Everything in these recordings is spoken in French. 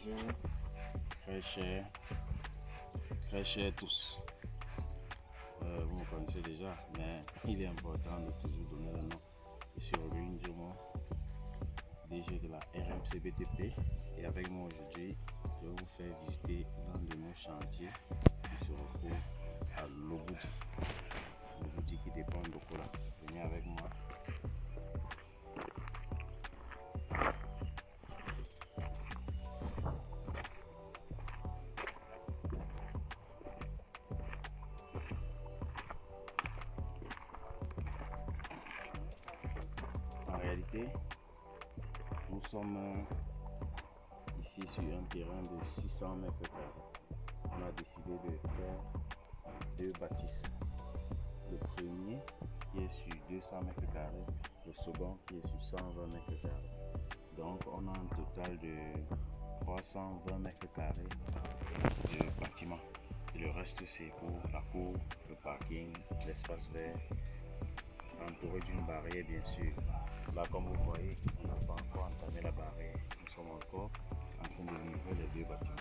Bonjour, très chers tous. Vous me connaissez déjà, mais il est important de toujours donner le nom. Je suis Aurélien Diomo, DG de la RMCBTP, et avec moi aujourd'hui, je vais vous faire visiter l'un de nos chantiers qui se retrouve à Lobudi. Lobudi qui dépend d'Okola. Venez avec moi. En réalité, nous sommes ici sur un terrain de 600 mètres carrés. On a décidé de faire deux bâtisses. Le premier qui est sur 200 mètres carrés, le second qui est sur 120 mètres carrés. Donc on a un total de 320 mètres carrés de bâtiment. Et le reste c'est pour la cour, le parking, l'espace vert, entouré d'une barrière bien sûr. Là comme vous voyez, on n'a pas encore entamé la barrière. Nous sommes encore en train de livrer les deux bâtiments.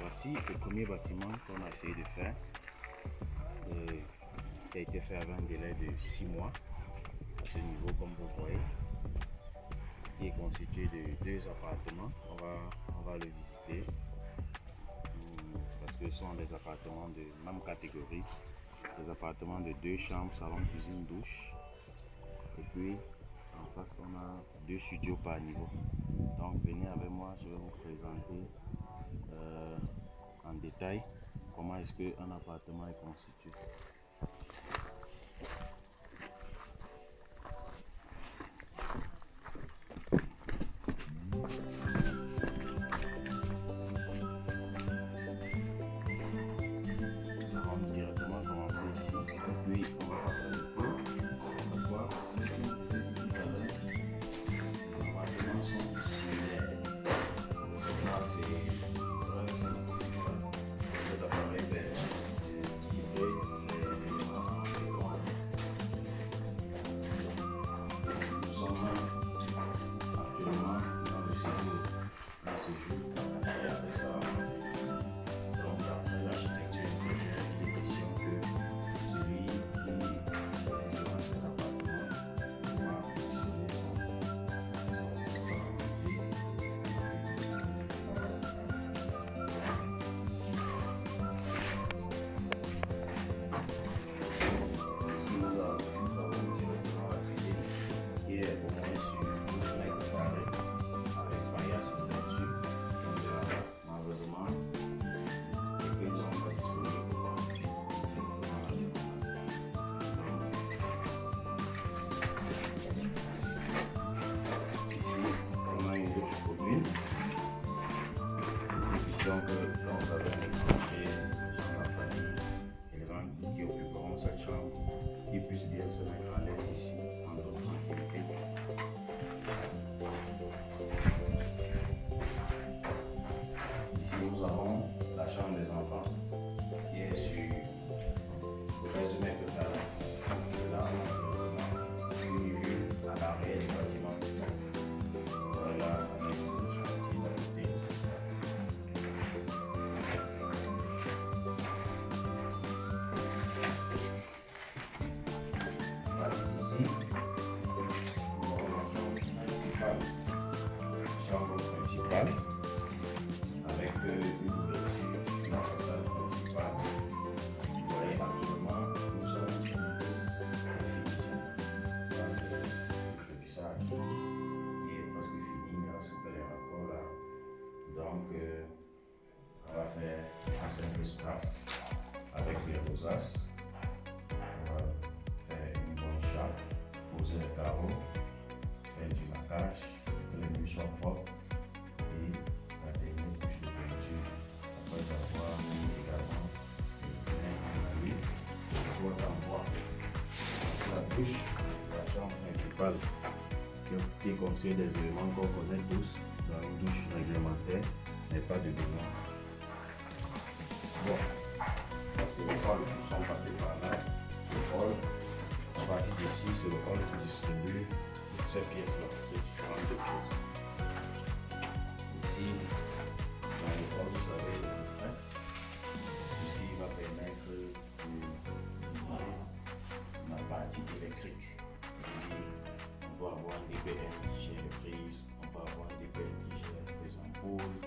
Voici le premier bâtiment qu'on a essayé de faire. Qui a été fait avec un délai de 6 mois à ce niveau comme vous voyez, qui est constitué de deux appartements. On va le visiter parce que ce sont des appartements de même catégorie, des appartements de 2 chambres, salon, cuisine, douche, et puis en face on a 2 studios par niveau. Donc venez avec moi, je vais vous présenter en détail comment est-ce qu'un appartement est constitué. Directement commencer ici, et puis on va faire le tour. On va voir si les appartements sont similaires. Là, c'est cet appareil vert qui livrer les éléments. Nous sommes actuellement dans le séjour et après ça, donc après l'architecture intérieure, il est question que celui qui dans cet appartement va fonctionner son ici nous avons directement la cuisine qui est au moins sur 12 mètres carrés avec paillage et peinture. Malheureusement, les ne sont pas disponibles pour ici, on a une douche commune. Ici, on peut, quand vous avez un étranger, les gens de la famille, et les gens qui occuperont cette chambre, qui puissent bien se mettre à l'aise ici, en toute tranquillité. Ici, nous avons la chambre des enfants qui est sur 13 mètres carrés. Là, on a une vue à l'arrière du bâtiment. Voilà, avec le chantier d'à côté. Voilà, ici, nous avons la chambre principale. Avec une ouverture sur la façade principale. Vous voyez actuellement, nous sommes au niveau de la finition. Là, c'est le fébissage qui est presque fini, il reste que les raccords là. Donc, on va faire un simple straff avec les rosaces. On va faire une bonne chape, poser les carreaux, faire du laquage, que les murs soient propres. Et la dernière couche de peinture, après avoir mis également le plein en alu, le toit en bois. C'est la douche de la chambre principale qui est constituée des éléments qu'on connaît tous dans une douche réglementaire, mais pas de baignoire. Bon, ça c'est le hall, nous sommes passés par là, le hall. À partir d'ici, c'est le hall qui distribue toutes ces pièces-là, ces différentes pièces. Ici, Ici, dans le hall, vous avez le frein. Ici, il va permettre de diriger la partie électrique. C'est-à-dire, on peut avoir un DPM qui gère les prises, on peut avoir un DPM qui gère les ampoules,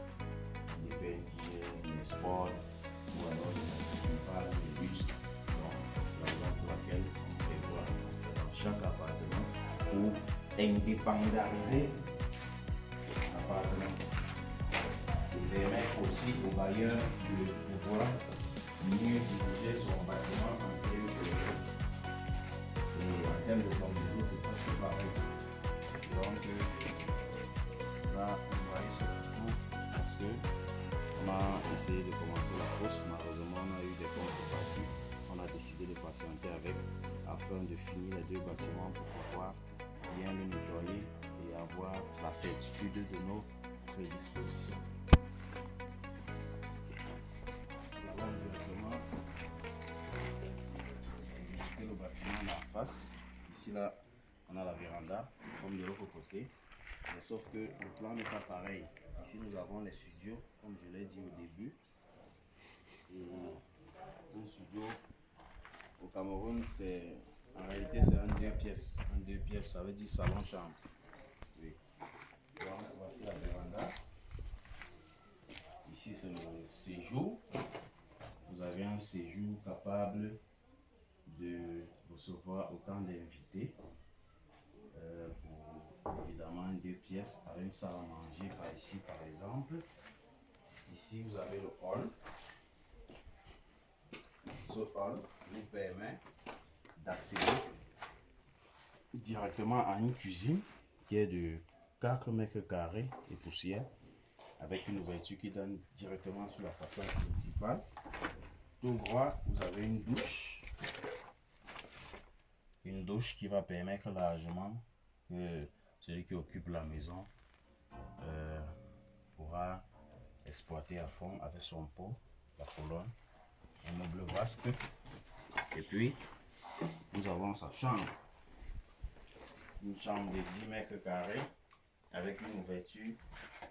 un DPM qui gère les sports, ou alors les principales, les bus. Donc, c'est la raison pour laquelle on prévoit dans chaque appartement pour indépendariser l'appartement. Il permet aussi au bailleur de pouvoir mieux diriger son bâtiment en termes de et en termes de procédure, c'est presque pareil. Donc là, on va aller sur le tour parce que on a essayé de commencer la course. Malheureusement, on a eu des contreparties. On a décidé de patienter avec afin de finir les deux bâtiments pour pouvoir bien le nettoyer et avoir la certitude de nos prédispositions. Visiter le bâtiment en face. Ici là, on a la véranda comme de l'autre côté, mais sauf que le plan n'est pas pareil. Ici nous avons les studios comme je l'ai dit au début, et un studio au Cameroun c'est en réalité c'est un 2 pièces. Un 2 pièces ça veut dire salon chambre. Oui. Donc voici la véranda. Ici c'est le séjour. Vous avez un séjour capable de recevoir autant d'invités pour évidemment 2 pièces avec une salle à manger par ici par exemple. Ici vous avez le hall. Ce hall vous permet d'accéder directement à une cuisine qui est de 4 mètres carrés et poussière avec une ouverture qui donne directement sur la façade principale. Tout droit, vous avez une douche. Une douche qui va permettre largement que celui qui occupe la maison pourra exploiter à fond avec son pot, la colonne, un meuble vasque. Et puis, nous avons sa chambre. Une chambre de 10 mètres carrés avec une ouverture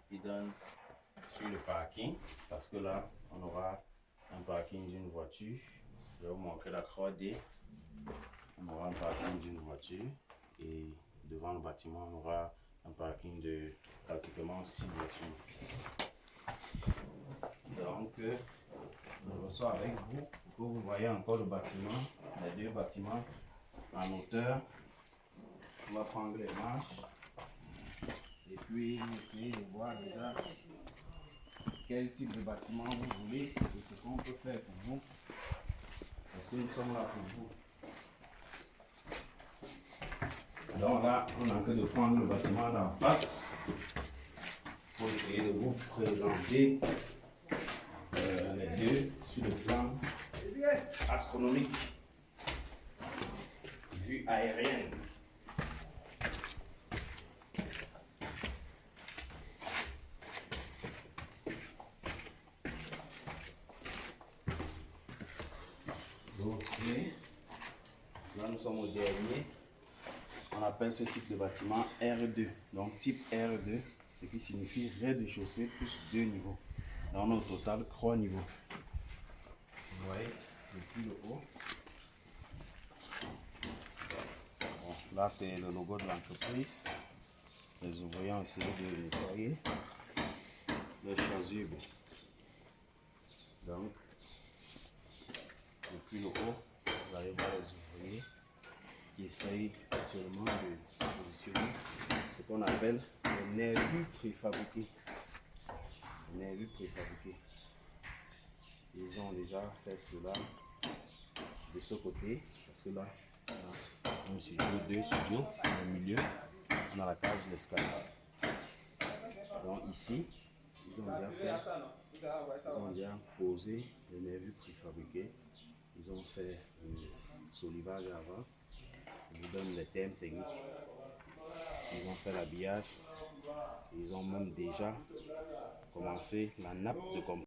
qui donne sur le parking. Parce que là, on aura un parking d'une voiture. Je vais vous montrer la 3D. On aura un parking d'une voiture et devant le bâtiment, on aura un parking de pratiquement 6 voitures. Donc, je reçois avec vous pour que vous voyez encore le bâtiment, les deux bâtiments en hauteur. On va prendre les marches et puis essayer de voir déjà quel type de bâtiment vous voulez et ce qu'on peut faire pour vous. Parce que nous sommes là pour vous. Donc là, on n'a que de prendre le bâtiment d'en face pour essayer de vous présenter les deux sur le plan astronomique, vue aérienne. Ok, là nous sommes au dernier. On appelle ce type de bâtiment R2, donc type R2, ce qui signifie rez-de-chaussée plus 2 niveaux. Là on a au total 3 niveaux. Vous voyez, depuis le haut. Bon, là c'est le logo de l'entreprise. Les ouvriers ont essayé de nettoyer les chasubles. Donc, depuis le haut, vous allez voir les ouvriers qui essayent actuellement de positionner ce qu'on appelle les nervures préfabriqués. Les nervures préfabriqués. Ils ont déjà fait cela de ce côté, parce que là, on a un studio, 2 studios, au milieu, on a la cage d'escalier. Donc ici, ils ont déjà posé les nervures préfabriqués. Ils ont fait le solivage avant. Je vous donne les termes techniques. Ils ont fait l'habillage. Ils ont même déjà commencé la nappe de compression.